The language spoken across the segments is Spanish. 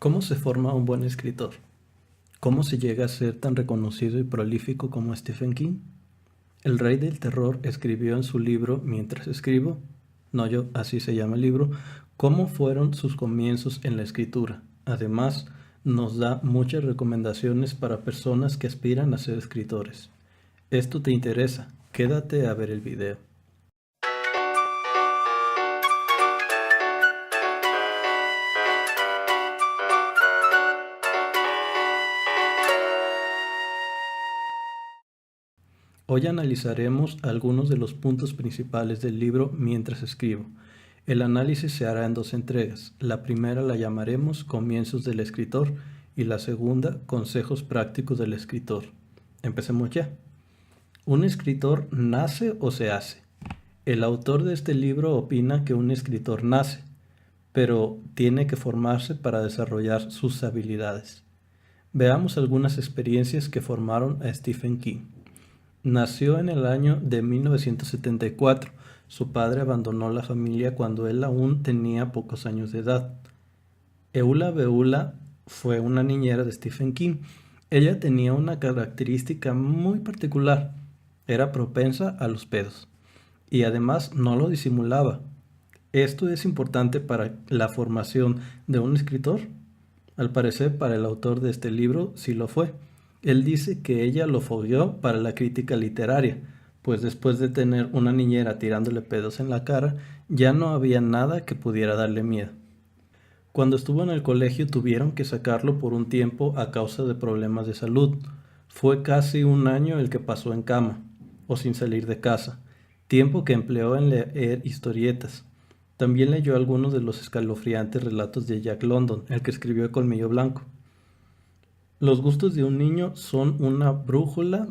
¿Cómo se forma un buen escritor? ¿Cómo se llega a ser tan reconocido y prolífico como Stephen King? El rey del terror escribió en su libro Mientras escribo, no yo, así se llama el libro, cómo fueron sus comienzos en la escritura. Además, nos da muchas recomendaciones para personas que aspiran a ser escritores. ¿Esto te interesa? Quédate a ver el video. Hoy analizaremos algunos de los puntos principales del libro Mientras escribo. El análisis se hará en dos entregas. La primera la llamaremos Comienzos del escritor y la segunda Consejos prácticos del escritor. Empecemos ya. ¿Un escritor nace o se hace? El autor de este libro opina que un escritor nace, pero tiene que formarse para desarrollar sus habilidades. Veamos algunas experiencias que formaron a Stephen King. Nació en el año de 1974. Su padre abandonó la familia cuando él aún tenía pocos años de edad. Eula Beula fue una niñera de Stephen King. Ella tenía una característica muy particular. Era propensa a los pedos. Y además no lo disimulaba. ¿Esto es importante para la formación de un escritor? Al parecer, para el autor de este libro sí lo fue. Él dice que ella lo fogueó para la crítica literaria, pues después de tener una niñera tirándole pedos en la cara, ya no había nada que pudiera darle miedo. Cuando estuvo en el colegio tuvieron que sacarlo por un tiempo a causa de problemas de salud. Fue casi un año el que pasó en cama, o sin salir de casa, tiempo que empleó en leer historietas. También leyó algunos de los escalofriantes relatos de Jack London, el que escribió El Colmillo Blanco. Los gustos de un niño son una brújula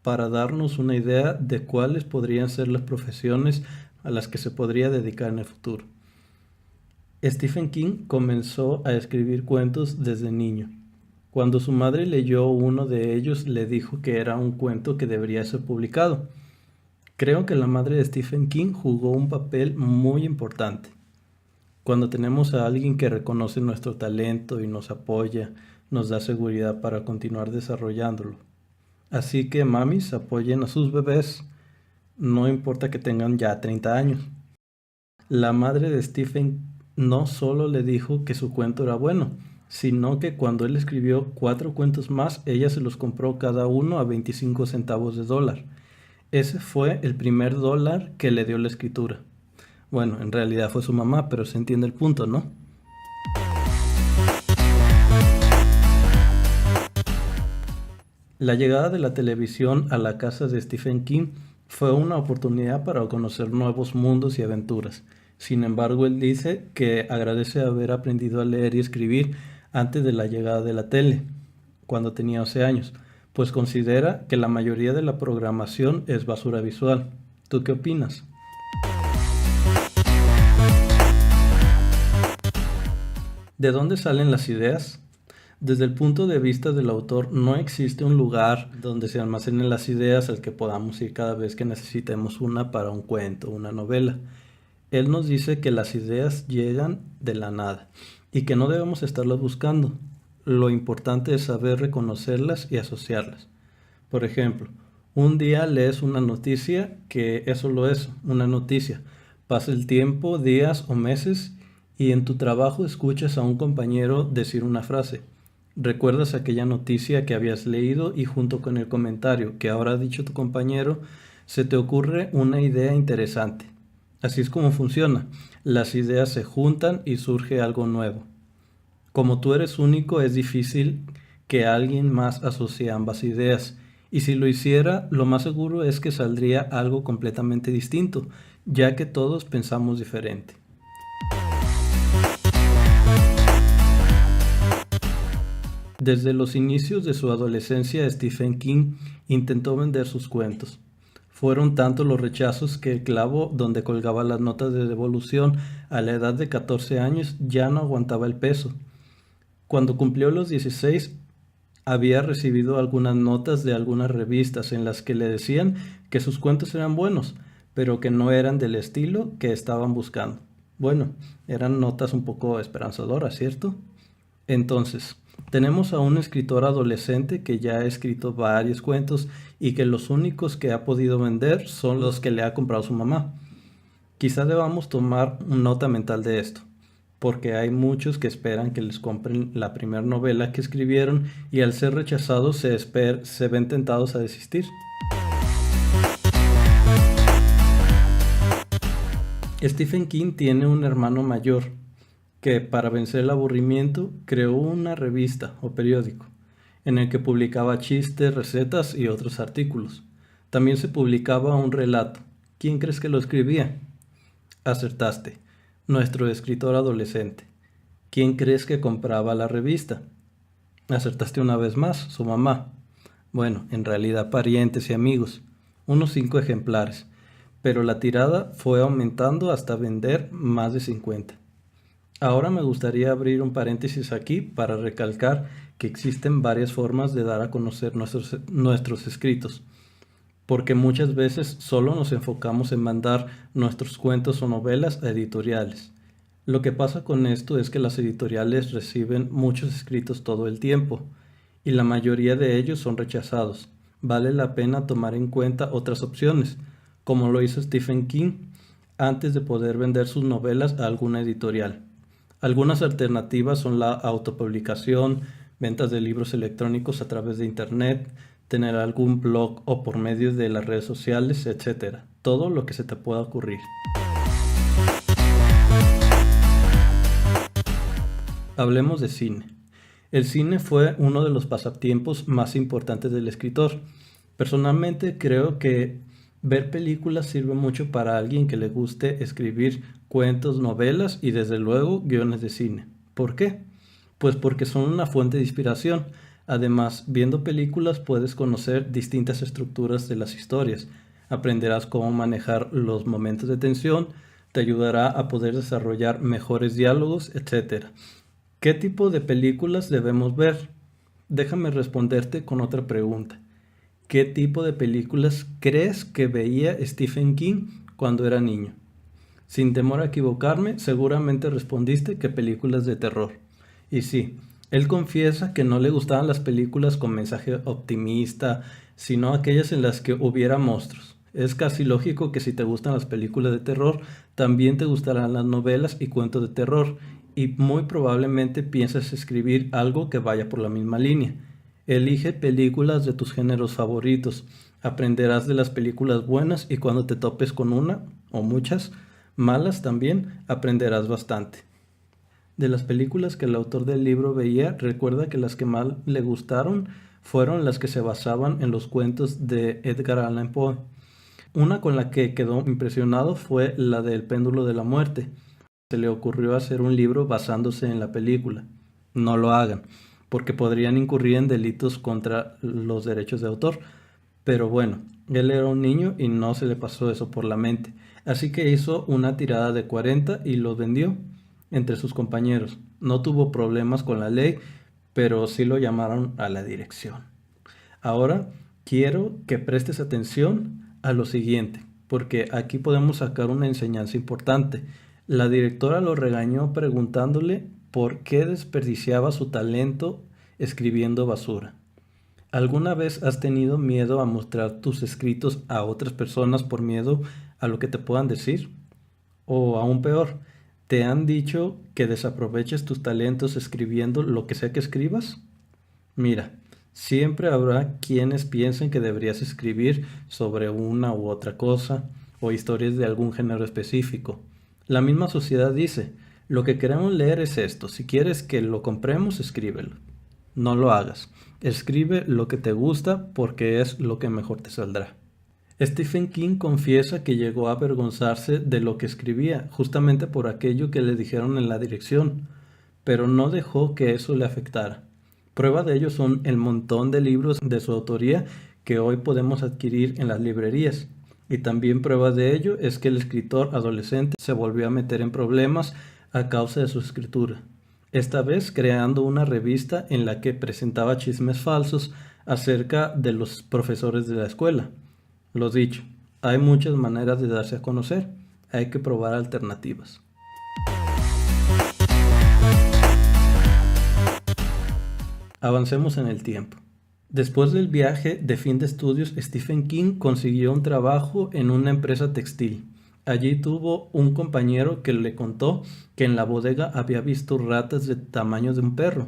para darnos una idea de cuáles podrían ser las profesiones a las que se podría dedicar en el futuro. Stephen King comenzó a escribir cuentos desde niño. Cuando su madre leyó uno de ellos, le dijo que era un cuento que debería ser publicado. Creo que la madre de Stephen King jugó un papel muy importante. Cuando tenemos a alguien que reconoce nuestro talento y nos apoya, nos da seguridad para continuar desarrollándolo. Así que mamis, apoyen a sus bebés, no importa que tengan ya 30 años. La madre de Stephen no solo le dijo que su cuento era bueno, sino que cuando él escribió 4 cuentos más, ella se los compró cada uno a 25 centavos de dólar. Ese fue el primer dólar que le dio la escritura. Bueno, en realidad fue su mamá, pero se entiende el punto, ¿no? La llegada de la televisión a la casa de Stephen King fue una oportunidad para conocer nuevos mundos y aventuras. Sin embargo, él dice que agradece haber aprendido a leer y escribir antes de la llegada de la tele, cuando tenía 11 años, pues considera que la mayoría de la programación es basura visual. ¿Tú qué opinas? ¿De dónde salen las ideas? Desde el punto de vista del autor, no existe un lugar donde se almacenen las ideas al que podamos ir cada vez que necesitemos una para un cuento, una novela. Él nos dice que las ideas llegan de la nada y que no debemos estarlas buscando. Lo importante es saber reconocerlas y asociarlas. Por ejemplo, un día lees una noticia que es solo eso, una noticia. Pasa el tiempo, días o meses, y en tu trabajo escuchas a un compañero decir una frase. Recuerdas aquella noticia que habías leído y junto con el comentario que ahora ha dicho tu compañero, se te ocurre una idea interesante. Así es como funciona. Las ideas se juntan y surge algo nuevo. Como tú eres único, es difícil que alguien más asocie ambas ideas. Y si lo hiciera, lo más seguro es que saldría algo completamente distinto, ya que todos pensamos diferente. Desde los inicios de su adolescencia, Stephen King intentó vender sus cuentos. Fueron tantos los rechazos que el clavo donde colgaba las notas de devolución a la edad de 14 años ya no aguantaba el peso. Cuando cumplió los 16, había recibido algunas notas de algunas revistas en las que le decían que sus cuentos eran buenos, pero que no eran del estilo que estaban buscando. Bueno, eran notas un poco esperanzadoras, ¿cierto? Entonces, tenemos a un escritor adolescente que ya ha escrito varios cuentos y que los únicos que ha podido vender son los que le ha comprado su mamá. Quizá debamos tomar nota mental de esto, porque hay muchos que esperan que les compren la primera novela que escribieron y al ser rechazados se ven tentados a desistir. Stephen King tiene un hermano mayor que, para vencer el aburrimiento, creó una revista o periódico en el que publicaba chistes, recetas y otros artículos. También se publicaba un relato. ¿Quién crees que lo escribía? Acertaste, nuestro escritor adolescente. ¿Quién crees que compraba la revista? Acertaste una vez más, su mamá. Bueno, en realidad parientes y amigos, unos 5 ejemplares, pero la tirada fue aumentando hasta vender más de 50. Ahora me gustaría abrir un paréntesis aquí para recalcar que existen varias formas de dar a conocer nuestros escritos, porque muchas veces solo nos enfocamos en mandar nuestros cuentos o novelas a editoriales. Lo que pasa con esto es que las editoriales reciben muchos escritos todo el tiempo, y la mayoría de ellos son rechazados. Vale la pena tomar en cuenta otras opciones, como lo hizo Stephen King antes de poder vender sus novelas a alguna editorial. Algunas alternativas son la autopublicación, ventas de libros electrónicos a través de internet, tener algún blog o por medio de las redes sociales, etc. Todo lo que se te pueda ocurrir. Hablemos de cine. El cine fue uno de los pasatiempos más importantes del escritor. Personalmente creo que ver películas sirve mucho para alguien que le guste escribir cuentos, novelas y desde luego guiones de cine. ¿Por qué? Pues porque son una fuente de inspiración. Además, viendo películas puedes conocer distintas estructuras de las historias. Aprenderás cómo manejar los momentos de tensión, te ayudará a poder desarrollar mejores diálogos, etc. ¿Qué tipo de películas debemos ver? Déjame responderte con otra pregunta. ¿Qué tipo de películas crees que veía Stephen King cuando era niño? Sin temor a equivocarme, seguramente respondiste que películas de terror. Y sí, él confiesa que no le gustaban las películas con mensaje optimista, sino aquellas en las que hubiera monstruos. Es casi lógico que si te gustan las películas de terror, también te gustarán las novelas y cuentos de terror, y muy probablemente piensas escribir algo que vaya por la misma línea. Elige películas de tus géneros favoritos. Aprenderás de las películas buenas y cuando te topes con una, o muchas, malas también, aprenderás bastante. De las películas que el autor del libro veía, recuerda que las que más le gustaron fueron las que se basaban en los cuentos de Edgar Allan Poe. Una con la que quedó impresionado fue la de El péndulo de la muerte. Se le ocurrió hacer un libro basándose en la película. No lo hagan, porque podrían incurrir en delitos contra los derechos de autor. Pero bueno, él era un niño y no se le pasó eso por la mente. Así que hizo una tirada de 40 y los vendió entre sus compañeros. No tuvo problemas con la ley, pero sí lo llamaron a la dirección. Ahora quiero que prestes atención a lo siguiente, porque aquí podemos sacar una enseñanza importante. La directora lo regañó preguntándole por qué desperdiciaba su talento escribiendo basura. ¿Alguna vez has tenido miedo a mostrar tus escritos a otras personas por miedo a lo que te puedan decir? O aún peor, ¿te han dicho que desaproveches tus talentos escribiendo lo que sea que escribas? Mira, siempre habrá quienes piensen que deberías escribir sobre una u otra cosa o historias de algún género específico. La misma sociedad dice, lo que queremos leer es esto, si quieres que lo compremos, escríbelo. No lo hagas, escribe lo que te gusta porque es lo que mejor te saldrá. Stephen King confiesa que llegó a avergonzarse de lo que escribía, justamente por aquello que le dijeron en la dirección, pero no dejó que eso le afectara. Prueba de ello son el montón de libros de su autoría que hoy podemos adquirir en las librerías. Y también prueba de ello es que el escritor adolescente se volvió a meter en problemas a causa de su escritura. Esta vez creando una revista en la que presentaba chismes falsos acerca de los profesores de la escuela. Lo dicho, hay muchas maneras de darse a conocer, hay que probar alternativas. Avancemos en el tiempo. Después del viaje de fin de estudios, Stephen King consiguió un trabajo en una empresa textil. Allí tuvo un compañero que le contó que en la bodega había visto ratas de tamaño de un perro.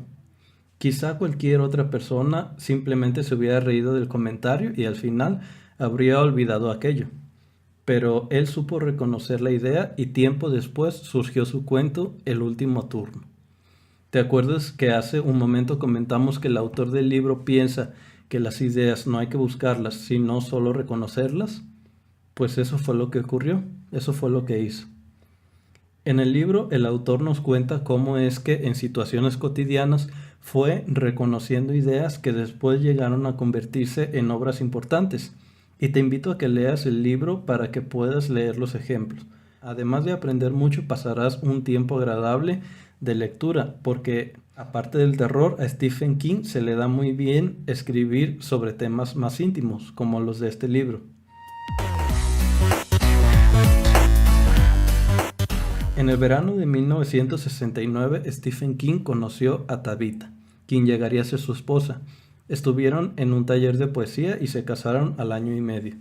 Quizá cualquier otra persona simplemente se hubiera reído del comentario y al final habría olvidado aquello. Pero él supo reconocer la idea y tiempo después surgió su cuento El último turno. ¿Te acuerdas que hace un momento comentamos que el autor del libro piensa que las ideas no hay que buscarlas, sino solo reconocerlas? Pues eso fue lo que ocurrió, eso fue lo que hizo. En el libro, el autor nos cuenta cómo es que en situaciones cotidianas fue reconociendo ideas que después llegaron a convertirse en obras importantes. Y te invito a que leas el libro para que puedas leer los ejemplos. Además de aprender mucho, pasarás un tiempo agradable de lectura, porque aparte del terror, a Stephen King se le da muy bien escribir sobre temas más íntimos, como los de este libro. En el verano de 1969, Stephen King conoció a Tabitha, quien llegaría a ser su esposa. Estuvieron en un taller de poesía y se casaron al año y medio.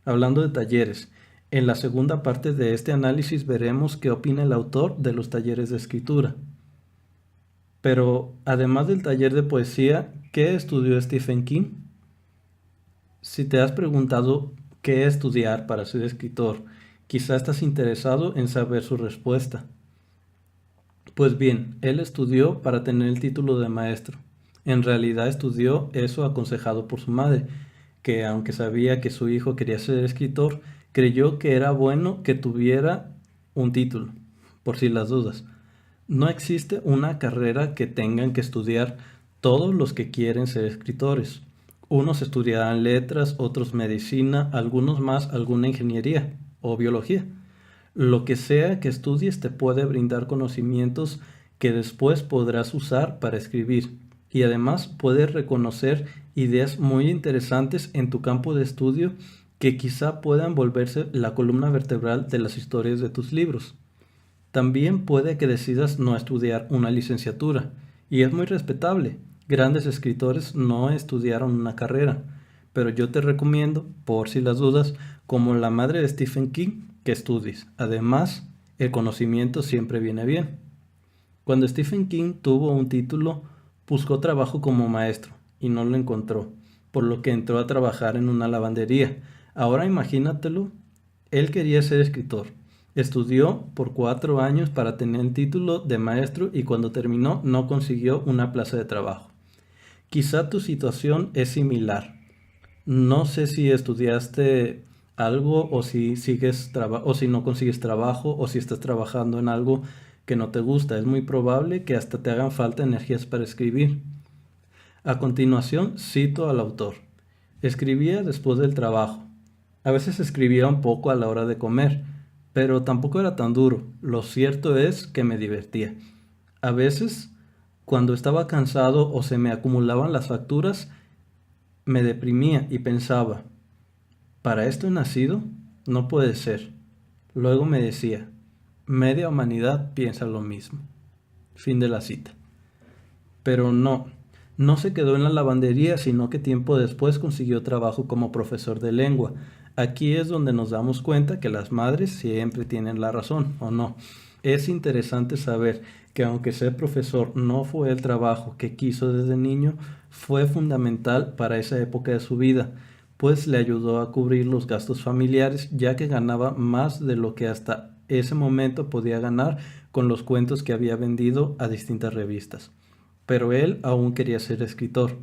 Hablando de talleres, en la segunda parte de este análisis veremos qué opina el autor de los talleres de escritura. Pero, además del taller de poesía, ¿qué estudió Stephen King? Si te has preguntado qué estudiar para ser escritor, quizá estás interesado en saber su respuesta. Pues bien, él estudió para tener el título de maestro. En realidad estudió eso aconsejado por su madre, que aunque sabía que su hijo quería ser escritor, creyó que era bueno que tuviera un título, por si las dudas. No existe una carrera que tengan que estudiar todos los que quieren ser escritores. Unos estudiarán letras, otros medicina, algunos más alguna ingeniería o biología. Lo que sea que estudies te puede brindar conocimientos que después podrás usar para escribir y además puedes reconocer ideas muy interesantes en tu campo de estudio que quizá puedan volverse la columna vertebral de las historias de tus libros. También puede que decidas no estudiar una licenciatura y es muy respetable. Grandes escritores no estudiaron una carrera, pero yo te recomiendo, por si las dudas, como la madre de Stephen King, que estudies. Además, el conocimiento siempre viene bien. Cuando Stephen King tuvo un título, buscó trabajo como maestro y no lo encontró, por lo que entró a trabajar en una lavandería. Ahora imagínatelo, él quería ser escritor. Estudió por 4 años para tener el título de maestro y cuando terminó no consiguió una plaza de trabajo. Quizá tu situación es similar. No sé si estudiaste algo o si o si no consigues trabajo o si estás trabajando en algo que no te gusta. Es muy probable que hasta te hagan falta energías para escribir. A continuación, cito al autor. Escribía después del trabajo. A veces escribía un poco a la hora de comer, pero tampoco era tan duro. Lo cierto es que me divertía. A veces, cuando estaba cansado o se me acumulaban las facturas, me deprimía y pensaba, ¿para esto he nacido? No puede ser. Luego me decía, media humanidad piensa lo mismo. Fin de la cita. Pero no se quedó en la lavandería, sino que tiempo después consiguió trabajo como profesor de lengua. Aquí es donde nos damos cuenta que las madres siempre tienen la razón, ¿o no? Es interesante saber que aunque ser profesor no fue el trabajo que quiso desde niño, fue fundamental para esa época de su vida, pues le ayudó a cubrir los gastos familiares, ya que ganaba más de lo que hasta ese momento podía ganar con los cuentos que había vendido a distintas revistas. Pero él aún quería ser escritor.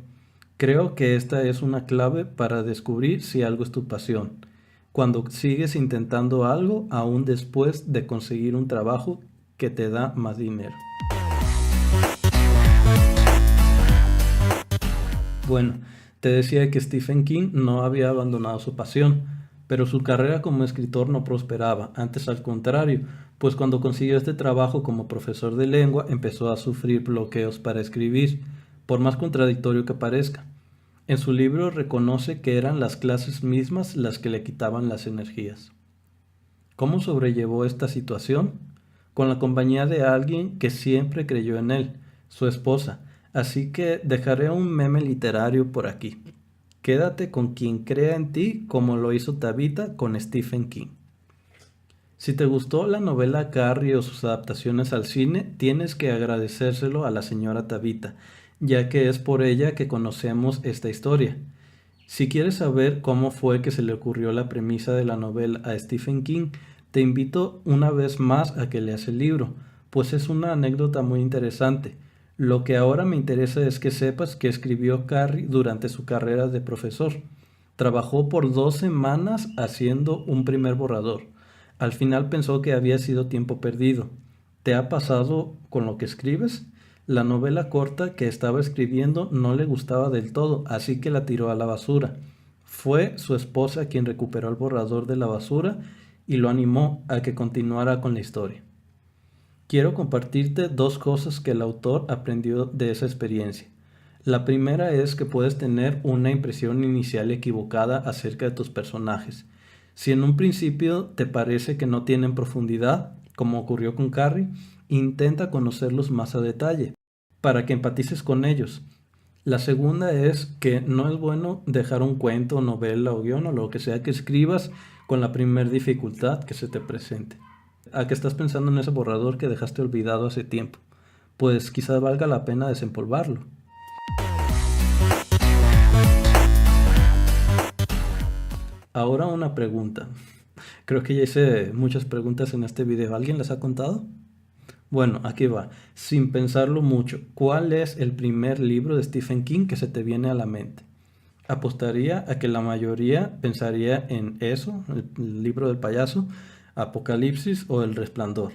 Creo que esta es una clave para descubrir si algo es tu pasión. Cuando sigues intentando algo, aún después de conseguir un trabajo que te da más dinero. Bueno, te decía que Stephen King no había abandonado su pasión, pero su carrera como escritor no prosperaba, antes al contrario, pues cuando consiguió este trabajo como profesor de lengua empezó a sufrir bloqueos para escribir, por más contradictorio que parezca. En su libro reconoce que eran las clases mismas las que le quitaban las energías. ¿Cómo sobrellevó esta situación? Con la compañía de alguien que siempre creyó en él, su esposa, así que dejaré un meme literario por aquí. Quédate con quien crea en ti como lo hizo Tabitha con Stephen King. Si te gustó la novela Carrie o sus adaptaciones al cine, tienes que agradecérselo a la señora Tabitha, ya que es por ella que conocemos esta historia. Si quieres saber cómo fue que se le ocurrió la premisa de la novela a Stephen King, te invito una vez más a que leas el libro, pues es una anécdota muy interesante. Lo que ahora me interesa es que sepas que escribió Carrie durante su carrera de profesor. Trabajó por 2 semanas haciendo un primer borrador. Al final pensó que había sido tiempo perdido. ¿Te ha pasado con lo que escribes? La novela corta que estaba escribiendo no le gustaba del todo, así que la tiró a la basura. Fue su esposa quien recuperó el borrador de la basura y lo animó a que continuara con la historia. Quiero compartirte 2 cosas que el autor aprendió de esa experiencia. La primera es que puedes tener una impresión inicial equivocada acerca de tus personajes. Si en un principio te parece que no tienen profundidad, como ocurrió con Carrie, intenta conocerlos más a detalle, para que empatices con ellos. La segunda es que no es bueno dejar un cuento, novela o guión o lo que sea que escribas con la primera dificultad que se te presente. ¿A qué estás pensando en ese borrador que dejaste olvidado hace tiempo? Pues quizás valga la pena desempolvarlo. Ahora una pregunta. Creo que ya hice muchas preguntas en este video. ¿Alguien las ha contado? Bueno, aquí va. Sin pensarlo mucho, ¿cuál es el primer libro de Stephen King que se te viene a la mente? Apostaría a que la mayoría pensaría en eso, el libro del payaso, Apocalipsis o El Resplandor.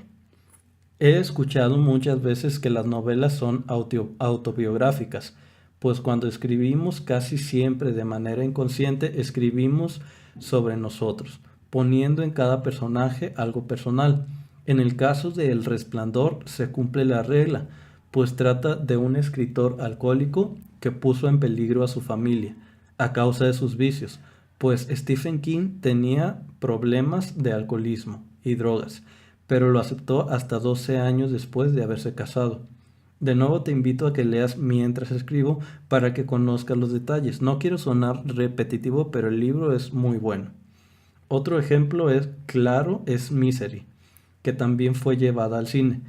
He escuchado muchas veces que las novelas son autobiográficas, pues cuando escribimos casi siempre de manera inconsciente escribimos sobre nosotros, poniendo en cada personaje algo personal. En el caso de El Resplandor se cumple la regla, pues trata de un escritor alcohólico que puso en peligro a su familia a causa de sus vicios, pues Stephen King tenía problemas de alcoholismo y drogas, pero lo aceptó hasta 12 años después de haberse casado. De nuevo te invito a que leas mientras escribo para que conozcas los detalles. No quiero sonar repetitivo, pero el libro es muy bueno. Otro ejemplo claro es Misery, que también fue llevada al cine.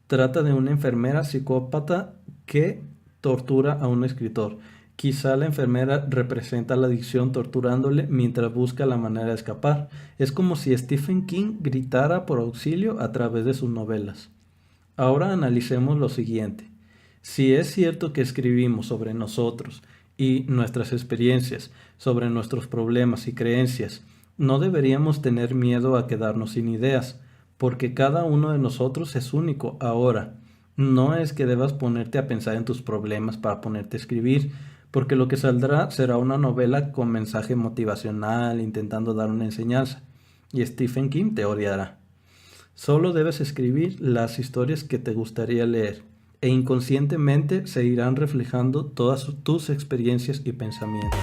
Trata de una enfermera psicópata que tortura a un escritor. Quizá la enfermera representa la adicción torturándole mientras busca la manera de escapar. Es como si Stephen King gritara por auxilio a través de sus novelas. Ahora analicemos lo siguiente. Si es cierto que escribimos sobre nosotros y nuestras experiencias, sobre nuestros problemas y creencias, no deberíamos tener miedo a quedarnos sin ideas, porque cada uno de nosotros es único. Ahora, no es que debas ponerte a pensar en tus problemas para ponerte a escribir, porque lo que saldrá será una novela con mensaje motivacional intentando dar una enseñanza, y Stephen King te odiará. Solo debes escribir las historias que te gustaría leer, e inconscientemente se irán reflejando todas tus experiencias y pensamientos.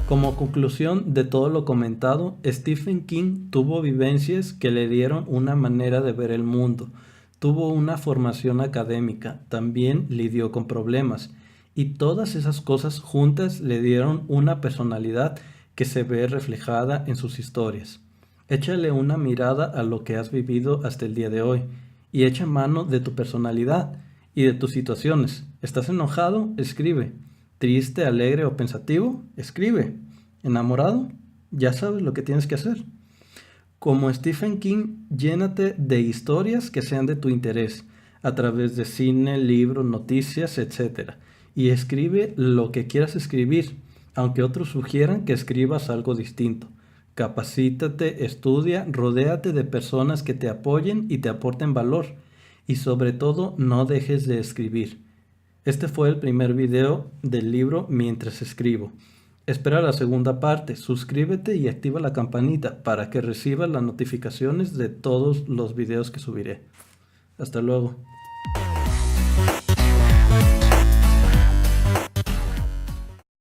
Como conclusión de todo lo comentado, Stephen King tuvo vivencias que le dieron una manera de ver el mundo. Tuvo una formación académica, también lidió con problemas, y todas esas cosas juntas le dieron una personalidad que se ve reflejada en sus historias. Échale una mirada a lo que has vivido hasta el día de hoy, y echa mano de tu personalidad y de tus situaciones. ¿Estás enojado? Escribe. ¿Triste, alegre o pensativo? Escribe. ¿Enamorado? Ya sabes lo que tienes que hacer. Como Stephen King, llénate de historias que sean de tu interés, a través de cine, libros, noticias, etc. Y escribe lo que quieras escribir, aunque otros sugieran que escribas algo distinto. Capacítate, estudia, rodéate de personas que te apoyen y te aporten valor. Y sobre todo, no dejes de escribir. Este fue el primer video del libro Mientras escribo. Espera la segunda parte, suscríbete y activa la campanita para que recibas las notificaciones de todos los videos que subiré. Hasta luego.